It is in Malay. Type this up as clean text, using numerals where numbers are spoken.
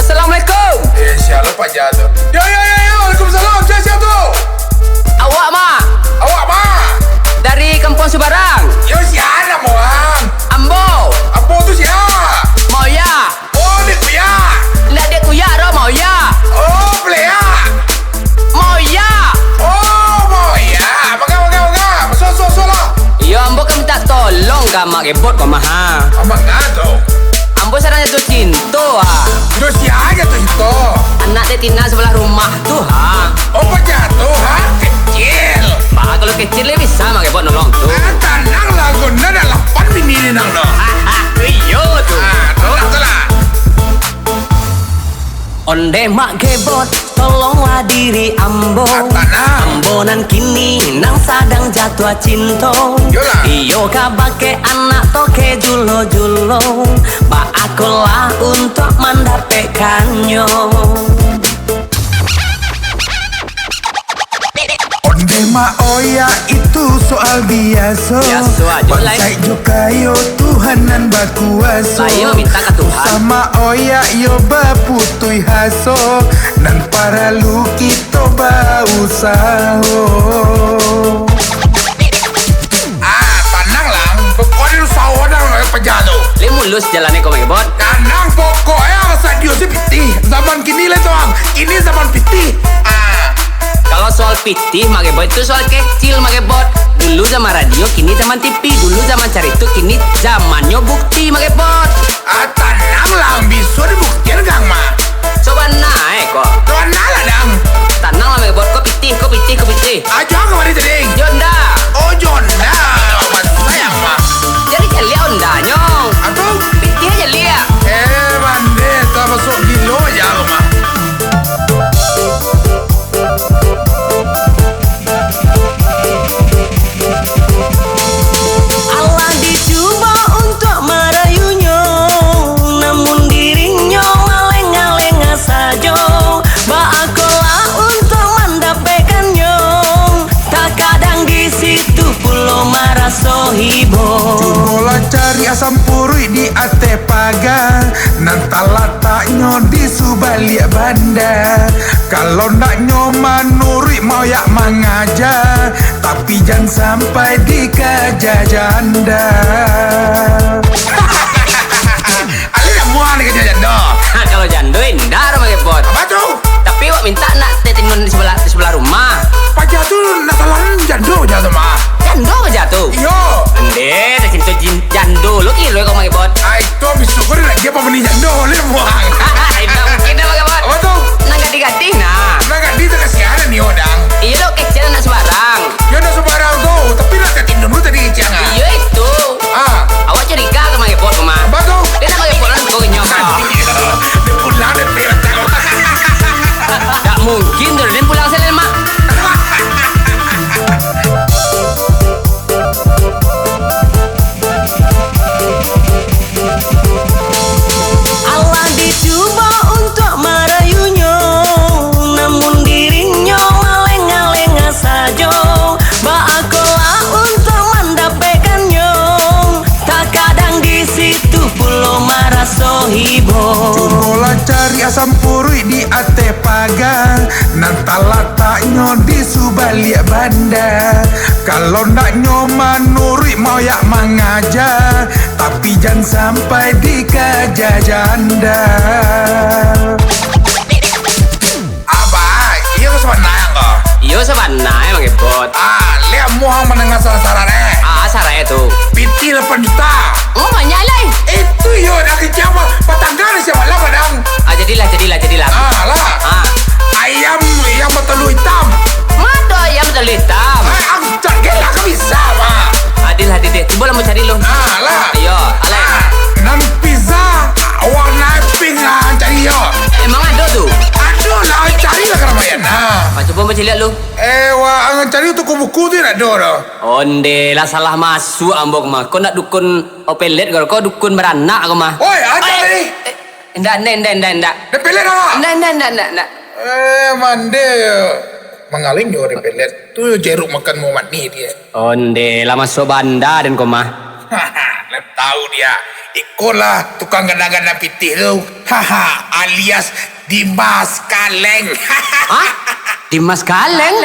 Assalamualaikum. Siapa Pak Jatuh? Yo. Waalaikumsalam. Siapa tu? Awak mak? Awak mak? Dari Kampung Subarang. Yo siapa orang? Ambo. Apa tu siapa? Moya. Oh, dia kuya. Nak dia kuyak dah Moya. Oh, pelea. Moya. Oh, Moya. Makan. Masuk lah. Ya ambo kan minta tolong ke mak kebot kau mah ha. Abang ngado. Ambo sedang jatuh cinta ha. Yo siapa tu itu? Anak dia tina sebelah rumah tu ha. Oh, Pak Jatuh, ha? Kecil. Pak kalau kecil dia bisa mak kebot nolong tu. Tenang lah, guna dah 8 bini ni nang dah. Iyo tu. Tu lah. Onde mak kebot tolonglah diri ambo. Tanang. Ambonan kini nang sadang jatuh cinta. Yolah. Iyo kabake anak toke julo-julo. Ba akulah untuk mendapatkannya. Onde ma oya itu soal biasa. Biasa aja, Lai. Bangsai jo kayo Tuhanan bakuaso. Saya minta ke Tuhan. Sama oya yo baputui haso. Nan para lu kita bausaho. Tenang lang. Pokoknya lu sawadang pejalo. Le mulus jalannya kau mak kebot. Tenang pokoknya radio si pitih. Zaman kini le toang. Ini zaman pitih. Kalau soal pitih mak kebot itu soal kecil mak kebot. Dulu zaman radio, kini zaman TV. Dulu zaman caritu, kini zamannya bukti mak kebot. Tenang lang. Bisa dibuktikan gang ma. Coba naik kok. Tuan nala dang. Tenang lah mak kebot. Kau pitih. Aja kemari tadi. Yonda. Oh Jonda. Mas sayang mah. Jadi celia onda nyong. Atau Pitih aja lihat. mande tak masuk gilo aja mah. Allah dicoba untuk merayunya, namun dirinya ngaleng-ngaleng saja. Baakolah untuk mendapatkannya, terkadang di situ pulau marah sohibo. Bola cari asam purui di ate pagar. Nanti letaknya di subalik bandar. Kalau ndak nyoman nuri mau yak mengajar. Tapi jangan sampai dikejar janda. Ali dah muak ni kerja janda. Kalau jando indah mak kebot. Apa tu? Tapi wak minta nak tetinun di sebelah rumah. Pajak tu nak salah janda je tu mah. Jando aja tuh. Yo. Ande, dah cinta jando lu kilo kau mak kebot. Ai tu bisu kau nak dia pemeni janda le muak. Tidak mungkin dah mak kebot. Apa tu? Nang gading-gading nah. Nak di tengah siaran ni odang. Iya lo kecil nak sembarang. Ya dah sembarang tu, tapi nak tetin dulu tadi ciang ah. Iya itu. Awak curiga ke mak kebot rumah? Apa tu? Dia nak mak kebot lah kau kenyang. Dia pulang dia pelat tak. Tak mungkin tu dia pulang selain mak. Allah dicoba untuk merayunya, namun dirinya ngaleng-ngaleng saja. Baakolah untuk mendapatkannya, terkadang di situ pulau marah sohibo. Bola cari asam purui di ate pagar. Nanti letaknya di subalik bandar. Kalau ndak nyoman nuri mau yak mengajar. Tapi jangan sampai dikejar janda. Abah, iya ke sebenarnya kok? Iyo sebenarnya mak kebot. Lihat muang menengah sasaran Saraya tu. Piti 8 juta. Oh banyak lah. Itu yo nak kerja apa? Patangga ni siapa lah padang. Jadilah. Lah. Ayam yang bertelur hitam. Mana ayam telur hitam? Angkat gelak ke bisa mah. Adil. Coba lah mau cari lo. Lah. Ayo, alai. Dan pizza warna pink cari yo. Emang ada tu? Aduh lah cari lah keramaian. Coba mau lihat lo. Wah angan cari tu buku tu nak ada dah. Onde lah salah masuk ambok mah. Kau nak dukun opelet kau dukun beranak kau mah. Oi, ada tadi. Enggak. Dia pelet dah. Enggak. Mande. Mengaling yo dia pelet. Tu jeruk makan Muhammad ni dia. Onde lah masuk bandar dan kau mah. Lah tahu dia. Ikolah tukang ganda-ganda pitih tu. Haha, alias Dimas Kaleng. Hah? Dimas Kaleng?